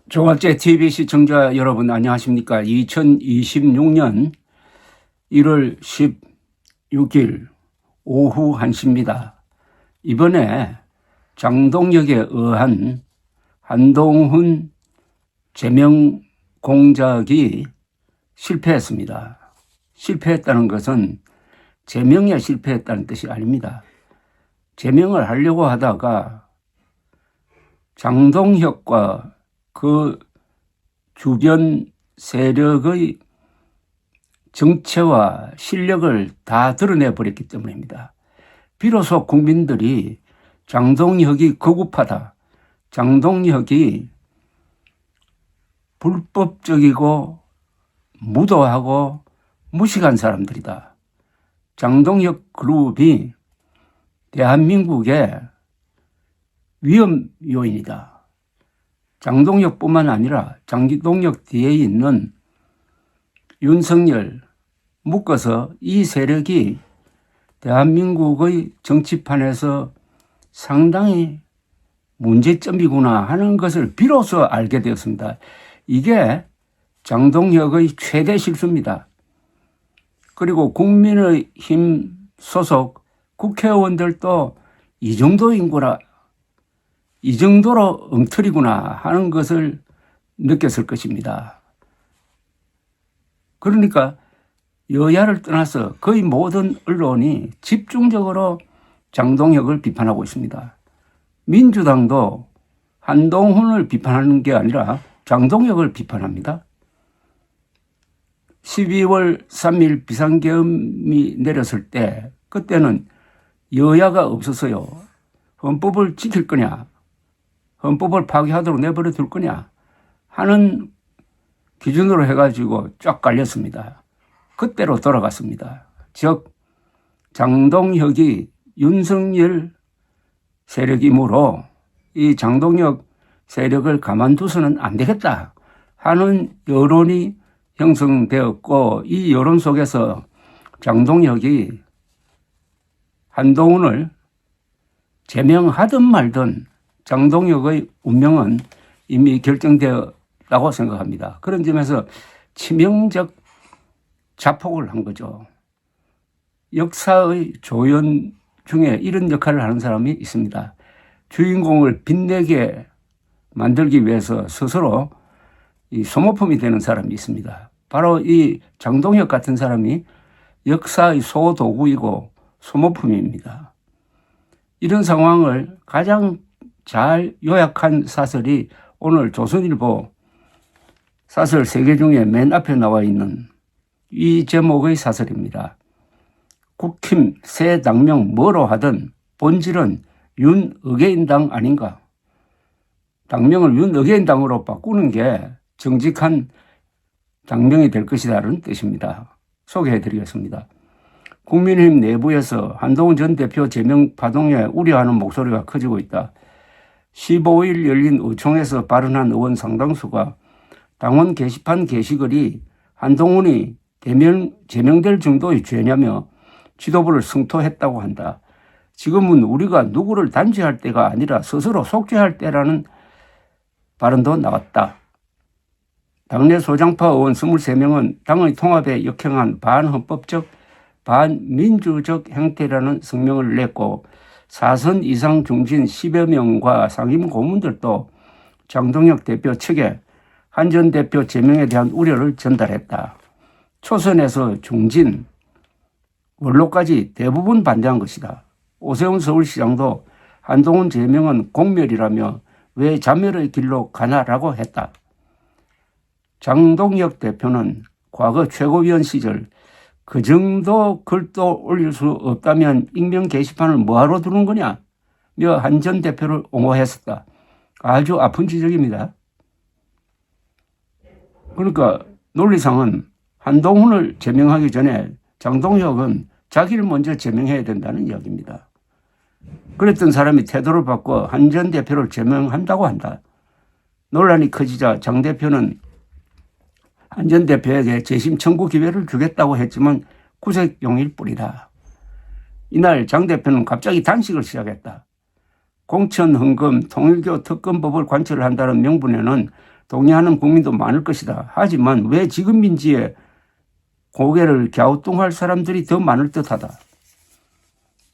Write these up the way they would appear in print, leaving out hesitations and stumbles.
조갑제 TV 시청자 여러분 안녕하십니까? 2026년 1월 16일 오후 1시입니다. 이번에 장동혁에 의한 한동훈 제명 공작이 실패했습니다. 실패했다는 것은 제명에 실패했다는 뜻이 아닙니다. 제명을 하려고 하다가 장동혁과 그 주변 세력의 정체와 실력을 다 드러내 버렸기 때문입니다. 비로소 국민들이 장동혁이 거국하다, 장동혁이 불법적이고 무도하고 무식한 사람들이다. 장동혁 그룹이 대한민국의 위험 요인이다. 장동혁뿐만 아니라 장동혁 뒤에 있는 윤석열 묶어서 이 세력이 대한민국의 정치판에서 상당히 문제점이구나 하는 것을 비로소 알게 되었습니다. 이게 장동혁의 최대 실수입니다. 그리고 국민의힘 소속 국회의원들도 이 정도 인구라, 이 정도로 엉터리구나 하는 것을 느꼈을 것입니다. 그러니까 여야를 떠나서 거의 모든 언론이 집중적으로 장동혁을 비판하고 있습니다. 민주당도 한동훈을 비판하는 게 아니라 장동혁을 비판합니다. 12월 3일 비상계엄이 내렸을 때 그때는 여야가 없었어요. 헌법을 지킬 거냐, 헌법을 파기하도록 내버려 둘 거냐 하는 기준으로 해가지고 쫙 깔렸습니다. 그때로 돌아갔습니다. 즉 장동혁이 윤석열 세력이므로 이 장동혁 세력을 가만두서는 안 되겠다 하는 여론이 형성되었고, 이 여론 속에서 장동혁이 한동훈을 제명하든 말든 장동혁의 운명은 이미 결정되었다고 생각합니다. 그런 점에서 치명적 자폭을 한 거죠. 역사의 조연 중에 이런 역할을 하는 사람이 있습니다. 주인공을 빛내게 만들기 위해서 스스로 이 소모품이 되는 사람이 있습니다. 바로 이 장동혁 같은 사람이 역사의 소도구이고 소모품입니다. 이런 상황을 가장 잘 요약한 사설이 오늘 조선일보 사설 3개 중에 맨 앞에 나와 있는 이 제목의 사설입니다. 국힘 새 당명 뭐로 하든 본질은 윤어게인당 아닌가. 당명을 윤어게인당으로 바꾸는 게 정직한 당명이 될 것이다라는 뜻입니다. 소개해드리겠습니다. 국민의힘 내부에서 한동훈 전 대표 제명 파동에 우려하는 목소리가 커지고 있다. 15일 열린 의총에서 발언한 의원 상당수가 당원 게시판 게시글이 한동훈이 제명될 정도의 죄냐며 지도부를 성토했다고 한다. 지금은 우리가 누구를 단죄할 때가 아니라 스스로 속죄할 때라는 발언도 나왔다. 당내 소장파 의원 23명은 당의 통합에 역행한 반헌법적, 반민주적 행태라는 성명을 냈고, 사선 이상 중진 10여 명과 상임 고문들도 장동혁 대표 측에 한 전 대표 제명에 대한 우려를 전달했다. 초선에서 중진, 원로까지 대부분 반대한 것이다. 오세훈 서울시장도 한동훈 제명은 공멸이라며 왜 자멸의 길로 가나라고 했다. 장동혁 대표는 과거 최고위원 시절 그 정도 글도 올릴 수 없다면 익명 게시판을 뭐하러 두는 거냐 며 한 전 대표를 옹호했었다. 아주 아픈 지적입니다. 그러니까 논리상은 한동훈을 제명하기 전에 장동혁은 자기를 먼저 제명해야 된다는 이야기입니다. 그랬던 사람이 태도를 바꿔 한 전 대표를 제명한다고 한다. 논란이 커지자 장 대표는 한 전 대표에게 재심 청구 기회를 주겠다고 했지만 구색용일 뿐이다. 이날 장 대표는 갑자기 단식을 시작했다. 공천, 헌금, 통일교 특검법을 관철한다는 명분에는 동의하는 국민도 많을 것이다. 하지만 왜 지금 민지에 고개를 갸우뚱할 사람들이 더 많을 듯하다.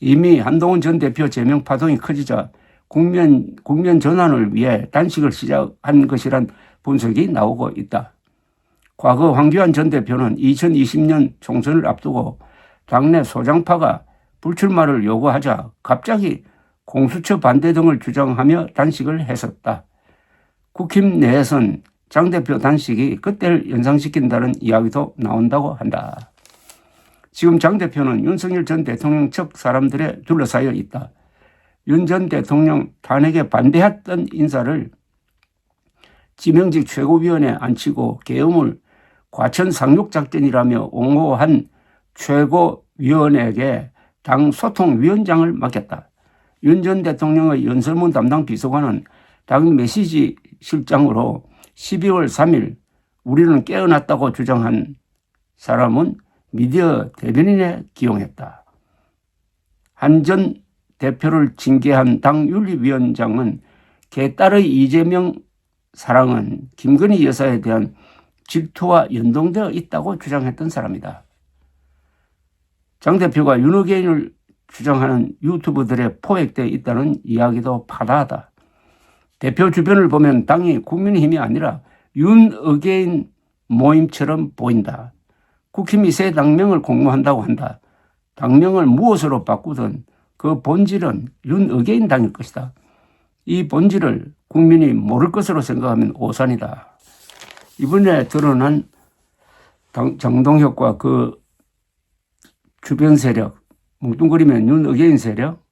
이미 한동훈 전 대표 제명 파동이 커지자 국면 전환을 위해 단식을 시작한 것이란 분석이 나오고 있다. 과거 황교안 전 대표는 2020년 총선을 앞두고 당내 소장파가 불출마를 요구하자 갑자기 공수처 반대 등을 주장하며 단식을 했었다. 국힘 내에선 장 대표 단식이 그때를 연상시킨다는 이야기도 나온다고 한다. 지금 장 대표는 윤석열 전 대통령 측 사람들에 둘러싸여 있다. 윤 전 대통령 탄핵에 반대했던 인사를 지명직 최고위원회에 앉히고 계엄을 과천 상륙작전이라며 옹호한 최고위원에게 당 소통위원장을 맡겼다. 윤 전 대통령의 연설문 담당 비서관은 당 메시지 실장으로 12월 3일 우리는 깨어났다고 주장한 사람은 미디어 대변인에 기용했다. 한 전 대표를 징계한 당 윤리위원장은 개딸의 이재명 사랑은 김건희 여사에 대한 질투와 연동되어 있다고 주장했던 사람이다. 장 대표가 윤어게인을 주장하는 유튜브들에 포획되어 있다는 이야기도 파다하다. 대표 주변을 보면 당이 국민의힘이 아니라 윤어게인 모임처럼 보인다. 국힘이 새 당명을 공모한다고 한다. 당명을 무엇으로 바꾸든 그 본질은 윤어게인 당일 것이다. 이 본질을 국민이 모를 것으로 생각하면 오산이다. 이번에 드러난 장동혁과 그 주변 세력, 뭉뚱그리면 윤어게인 세력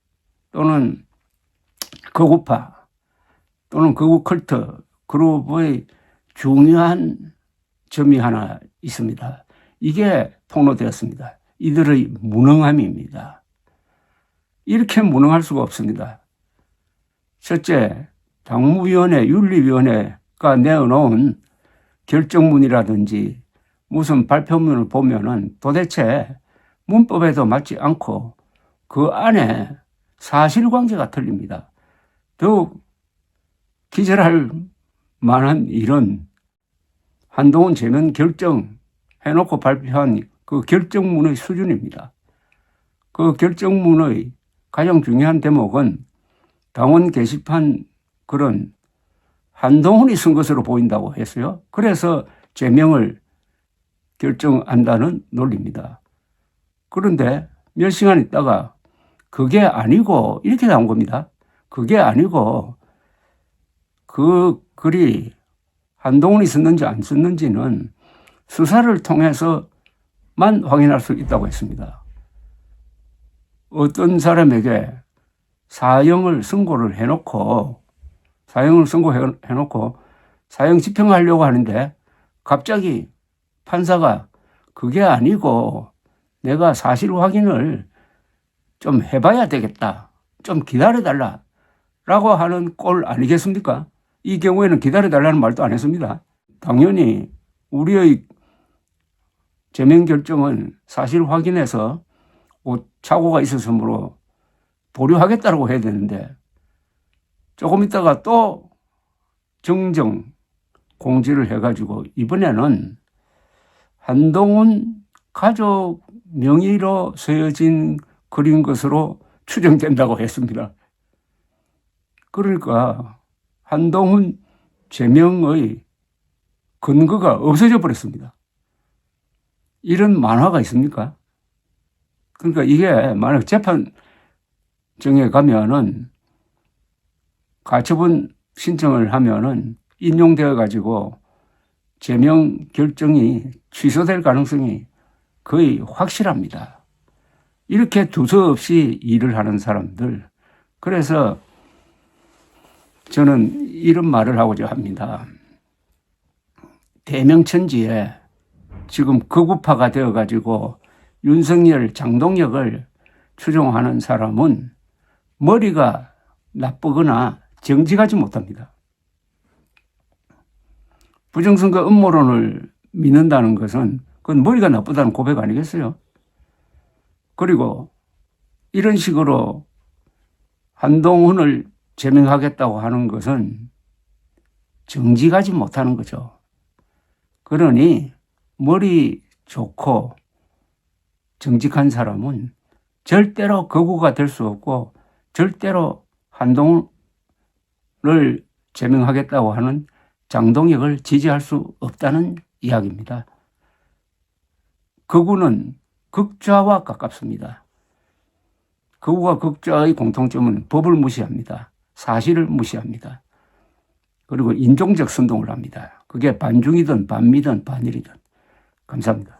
또는 거구파 또는 거구 컬트 그룹의 중요한 점이 하나 있습니다. 이게 폭로되었습니다. 이들의 무능함입니다. 이렇게 무능할 수가 없습니다. 첫째, 당무위원회, 윤리위원회가 내어놓은 결정문이라든지 무슨 발표문을 보면은 도대체 문법에도 맞지 않고 그 안에 사실관계가 틀립니다. 더욱 기절할 만한 일은 한동훈 제명 결정 해놓고 발표한 그 결정문의 수준입니다. 그 결정문의 가장 중요한 대목은 당원 게시판 글은 한동훈이 쓴 것으로 보인다고 했어요. 그래서 제명을 결정한다는 논리입니다. 그런데 몇 시간 있다가 그게 아니고 이렇게 나온 겁니다. 그게 아니고 그 글이 한동훈이 썼는지 안 썼는지는 수사를 통해서만 확인할 수 있다고 했습니다. 어떤 사람에게 사형을 선고를 해놓고 사형 집행하려고 하는데 갑자기 판사가 그게 아니고 내가 사실 확인을 좀 해봐야 되겠다. 좀 기다려달라. 라고 하는 꼴 아니겠습니까? 이 경우에는 기다려달라는 말도 안 했습니다. 당연히 우리의 제명 결정은 사실 확인해서 착오가 있었으므로 보류하겠다고 해야 되는데 조금 있다가 또 정정 공지를 해가지고 이번에는 한동훈 가족 명의로 쓰여진 글인 것으로 추정된다고 했습니다. 그러니까 한동훈 제명의 근거가 없어져 버렸습니다. 이런 만화가 있습니까? 그러니까 이게 만약 재판정에 가면은 가처분 신청을 하면은 인용되어 가지고 제명 결정이 취소될 가능성이 거의 확실합니다. 이렇게 두서없이 일을 하는 사람들. 그래서 저는 이런 말을 하고자 합니다. 대명천지에 지금 극우파가 되어가지고 윤석열, 장동혁을 추종하는 사람은 머리가 나쁘거나 정직하지 못합니다. 부정선거 음모론을 믿는다는 것은 그건 머리가 나쁘다는 고백 아니겠어요? 그리고 이런 식으로 한동훈을 제명하겠다고 하는 것은 정직하지 못하는 거죠. 그러니 머리 좋고 정직한 사람은 절대로 거구가 될 수 없고 절대로 한동훈을 제명하겠다고 하는 장동혁을 지지할 수 없다는 이야기입니다. 거구는 극좌와 가깝습니다. 거구와 극좌의 공통점은 법을 무시합니다. 사실을 무시합니다. 그리고 인종적 선동을 합니다. 그게 반중이든 반미든 반일이든. 감사합니다.